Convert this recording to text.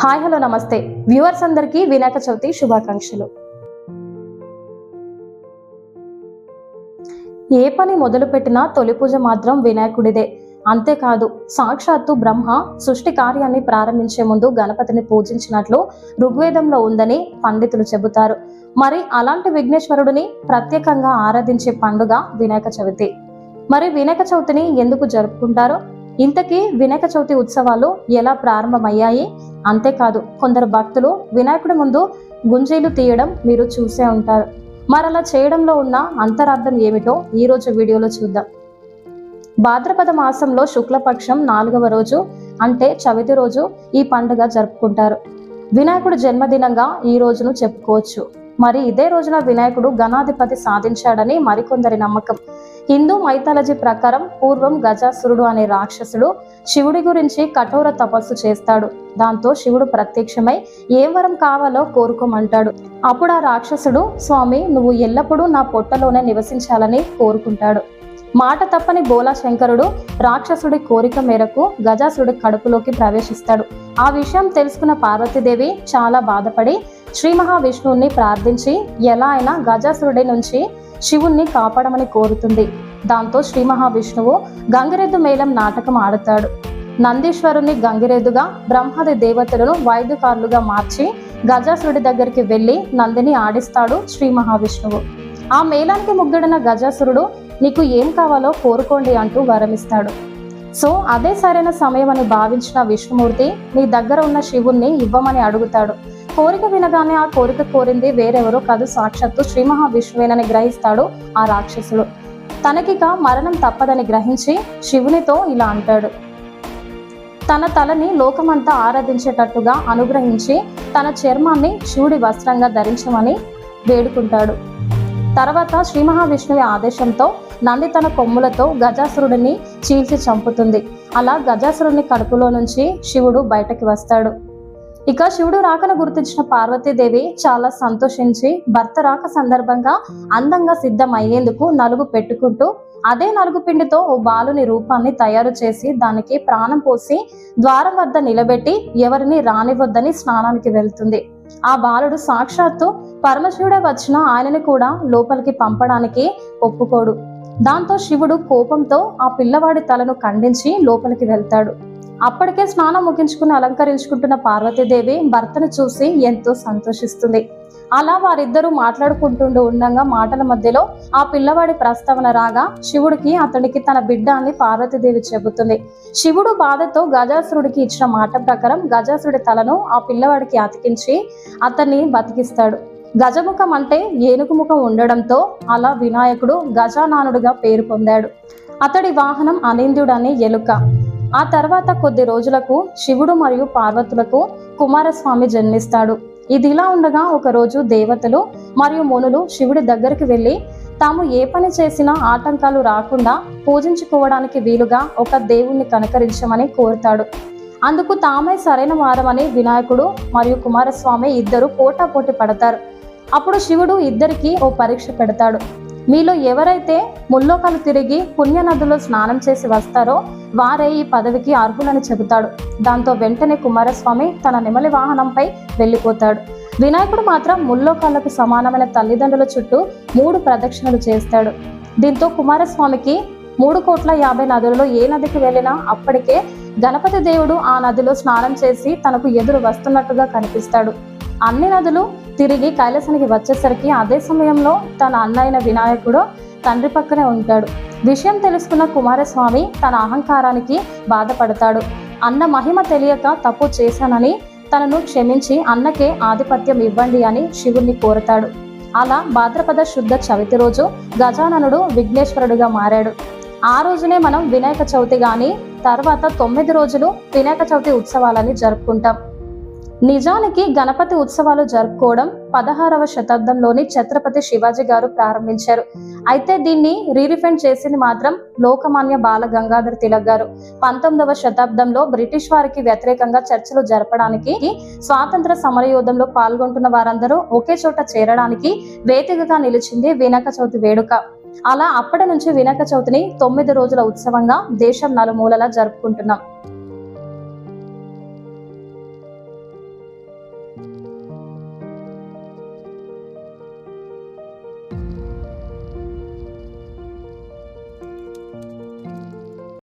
Hi hello నమస్తే viewers అందరికీ వినాయక చవితి శుభాకాంక్షలు. ఏ పని మొదలు పెట్టినా తొలి పూజ మాత్రం వినాయకుడిదే. అంతేకాదు సాక్షాత్తు బ్రహ్మ సృష్టి కార్యాన్ని ప్రారంభించే ముందు గణపతిని పూజించినట్లు ఋగ్వేదంలో ఉందని పండితులు చెబుతారు. మరి అలాంటి విఘ్నేశ్వరుడిని ప్రత్యేకంగా ఆరాధించే పండుగ వినాయక చవితి. మరి వినాయక చవితిని ఎందుకు జరుపుకుంటారు? ఇంతకీ వినాయక చవితి ఉత్సవాలు ఎలా ప్రారంభమయ్యాయి? అంతేకాదు కొందరు భక్తులు వినాయకుడి ముందు గుంజీలు తీయడం మీరు చూసే ఉంటారు. మరలా చేయడంలో ఉన్న అంతరార్థం ఏమిటో ఈ రోజు వీడియోలో చూద్దాం. భాద్రపద మాసంలో శుక్లపక్షం 4వ రోజు అంటే చవితి రోజు ఈ పండుగ జరుపుకుంటారు. వినాయకుడు జన్మదినంగా ఈ రోజును చెప్పుకోవచ్చు. మరి ఇదే రోజున వినాయకుడు గణాధిపతి సాధించాడని మరికొందరి నమ్మకం. హిందూ మైథాలజీ ప్రకారం పూర్వం గజాసురుడు అనే రాక్షసుడు శివుడి గురించి కఠోర తపస్సు చేస్తాడు. దాంతో శివుడు ప్రత్యక్షమై ఏం వరం కావాలో కోరుకోమంటాడు. అప్పుడు ఆ రాక్షసుడు, స్వామి నువ్వు ఎల్లప్పుడూ నా పొట్టలోనే నివసించాలని కోరుకుంటాడు. మాట తప్పని బోలా శంకరుడు రాక్షసుడి కోరిక మేరకు గజాసురుడి కడుపులోకి ప్రవేశిస్తాడు. ఆ విషయం తెలుసుకున్న పార్వతీదేవి చాలా బాధపడి శ్రీ మహావిష్ణువుని ప్రార్థించి ఎలా అయినా గజాసురుడి నుంచి శివుణ్ణి కాపాడమని కోరుతుంది. దాంతో శ్రీ మహావిష్ణువు గంగిరెద్దు మేళం నాటకం ఆడతాడు. నందీశ్వరుని గంగిరెద్దుగా, బ్రహ్మాది దేవతలను వాయిద్యకారులుగా మార్చి గజాసురుడి దగ్గరికి వెళ్లి నందిని ఆడిస్తాడు శ్రీ మహావిష్ణువు. ఆ మేళానికి ముగ్గుడైన గజాసురుడు నీకు ఏం కావాలో కోరుకోండి అంటూ వరమిస్తాడు. సో అదే సరైన సమయం అని భావించిన విష్ణుమూర్తి నీ దగ్గర ఉన్న శివుణ్ణి ఇవ్వమని అడుగుతాడు. కోరిక వినగానే ఆ కోరిక కోరింది వేరెవరో కాదు, సాక్షాత్తు శ్రీ మహావిష్ణువేనని గ్రహిస్తాడు ఆ రాక్షసుడు. తనకిక మరణం తప్పదని గ్రహించి శివునితో ఇలా అంటాడు. తన తలని లోకమంతా ఆరాధించేటట్టుగా అనుగ్రహించి తన చర్మాన్ని శివుడి వస్త్రంగా ధరించమని వేడుకుంటాడు. తర్వాత శ్రీ మహావిష్ణువి ఆదేశంతో నంది తన కొమ్ములతో గజాసురుడిని చీల్చి చంపుతుంది. అలా గజాసురుడిని కడుపులో నుంచి శివుడు బయటకి వస్తాడు. ఇక శివుడు రాకను గుర్తించిన పార్వతీదేవి చాలా సంతోషించి భర్త రాక సందర్భంగా అందంగా సిద్ధం అయ్యేందుకు నలుగు పెట్టుకుంటూ అదే నలుగు పిండితో ఓ బాలుని రూపాన్ని తయారు చేసి దానికి ప్రాణం పోసి ద్వారం వద్ద నిలబెట్టి ఎవరిని రానివద్దని స్నానానికి వెళ్తుంది. ఆ బాలుడు సాక్షాత్తు పరమశివుడే వచ్చిన ఆయనని కూడా లోపలికి పంపడానికి ఒప్పుకోడు. దాంతో శివుడు కోపంతో ఆ పిల్లవాడి తలను ఖండించి లోపలికి వెళ్తాడు. అప్పటికే స్నానం ముగించుకుని అలంకరించుకుంటున్న పార్వతీదేవి భర్తను చూసి ఎంతో సంతోషిస్తుంది. అలా వారిద్దరూ మాట్లాడుకుంటూ ఉండగా మాటల మధ్యలో ఆ పిల్లవాడి ప్రస్తావన రాగా శివుడికి అతనికి తన బిడ్డ అని పార్వతీదేవి చెబుతుంది. శివుడు బాధతో గజాసురుడికి ఇచ్చిన మాట ప్రకారం గజాసురుడి తలను ఆ పిల్లవాడికి అతికించి అతన్ని బతికిస్తాడు. గజముఖం అంటే ఏనుగు ముఖం ఉండడంతో అలా వినాయకుడు గజానానుడుగా పేరు పొందాడు. అతడి వాహనం అనింద్యుడు అనే ఎలుక. ఆ తర్వాత కొద్ది రోజులకు శివుడు మరియు పార్వతులకు కుమారస్వామి జన్మిస్తాడు. ఇదిలా ఉండగా ఒకరోజు దేవతలు మరియు మునులు శివుడి దగ్గరికి వెళ్ళి తాము ఏ పని చేసినా ఆటంకాలు రాకుండా పూజించుకోవడానికి వీలుగా ఒక దేవుణ్ణి కనుకరించమని కోరుతాడు. అందుకు తామే సరైన వారమని వినాయకుడు మరియు కుమారస్వామి ఇద్దరు పోటాపోటీ పడతారు. అప్పుడు శివుడు ఇద్దరికి ఓ పరీక్ష పెడతాడు. మీలో ఎవరైతే ముల్లోకాలు తిరిగి పుణ్యనదులో స్నానం చేసి వస్తారో వారే ఈ పదవికి అర్హులని చెబుతాడు. దాంతో వెంటనే కుమారస్వామి తన నెమలి వాహనంపై వెళ్ళిపోతాడు. వినాయకుడు మాత్రం ముల్లోకాలకు సమానమైన తల్లిదండ్రుల చుట్టూ 3 ప్రదక్షిణలు చేస్తాడు. దీంతో కుమారస్వామికి 3,50,00,000 నదులలో ఏ నదికి వెళ్ళినా అప్పటికే గణపతి దేవుడు ఆ నదిలో స్నానం చేసి తనకు ఎదురు వస్తున్నట్టుగా కనిపిస్తాడు. అన్ని నదులు తిరిగి కైలాసానికి వచ్చేసరికి అదే సమయంలో తన అన్నయ్య వినాయకుడు తండ్రి పక్కనే ఉంటాడు. విషయం తెలుసుకున్న కుమారస్వామి తన అహంకారానికి బాధపడతాడు. అన్న మహిమ తెలియక తప్పు చేశానని తనను క్షమించి అన్నకే ఆధిపత్యం ఇవ్వండి అని శివుణ్ణి కోరతాడు. అలా భాద్రపద శుద్ధ చవితి రోజు గజాననుడు విఘ్నేశ్వరుడుగా మారాడు. ఆ రోజునే మనం వినాయక చవితి గాని తర్వాత 9 రోజులు వినాయక చవితి ఉత్సవాలని జరుపుకుంటాం. నిజానికి గణపతి ఉత్సవాలు జరుపుకోవడం 16వ శతాబ్దంలోని ఛత్రపతి శివాజీ గారు ప్రారంభించారు. అయితే దీన్ని రీరిఫైండ్ చేసింది మాత్రం లోకమాన్య బాల గంగాధర్ తిలక్ గారు. 19వ శతాబ్దంలో బ్రిటిష్ వారికి వ్యతిరేకంగా చర్చలు జరపడానికి, స్వాతంత్ర సమరయోధంలో పాల్గొంటున్న వారందరూ ఒకే చోట చేరడానికి వేదికగా నిలిచింది వినాయక చవితి వేడుక. అలా అప్పటి నుంచి వినాయక చవితిని 9 రోజుల ఉత్సవంగా దేశం నలుమూలలా జరుపుకుంటున్నాం.